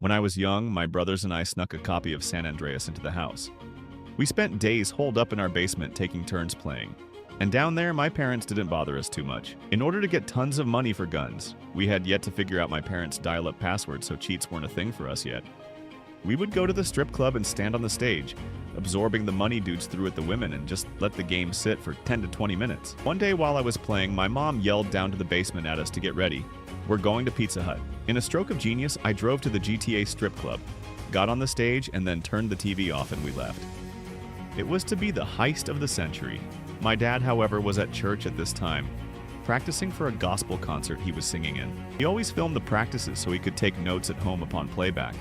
When I was young, my brothers and I snuck a copy of San Andreas into the house. We spent days holed up in our basement taking turns playing. And down there, my parents didn't bother us too much. In order to get tons of money for guns, we had yet to figure out my parents' dial-up password, so cheats weren't a thing for us yet. We would go to the strip club and stand on the stage, absorbing the money dudes threw at the women and just let the game sit for 10 to 20 minutes. One day while I was playing, my mom yelled down to the basement at us to get ready. We're going to Pizza Hut. In a stroke of genius, I drove to the GTA strip club, got on the stage, and then turned the TV off and we left. It was to be the heist of the century. My dad, however, was at church at this time, practicing for a gospel concert he was singing in. He always filmed the practices so he could take notes at home upon playback,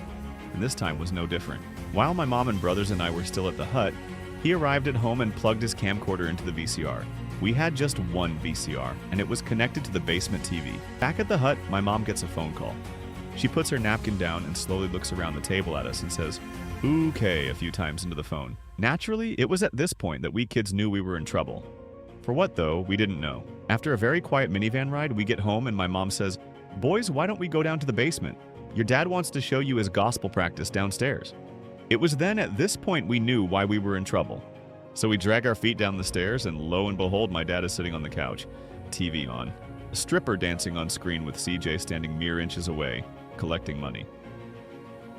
and this time was no different. While my mom and brothers and I were still at the hut, he arrived at home and plugged his camcorder into the VCR. We had just one VCR, and it was connected to the basement TV. Back at the hut, my mom gets a phone call. She puts her napkin down and slowly looks around the table at us and says, "Okay," a few times into the phone. Naturally, it was at this point that we kids knew we were in trouble. For what, though, we didn't know. After a very quiet minivan ride, we get home and my mom says, "Boys, why don't we go down to the basement? Your dad wants to show you his gospel practice downstairs." It was then at this point we knew why we were in trouble. So we drag our feet down the stairs and lo and behold, my dad is sitting on the couch, TV on. A stripper dancing on screen with CJ standing mere inches away, collecting money.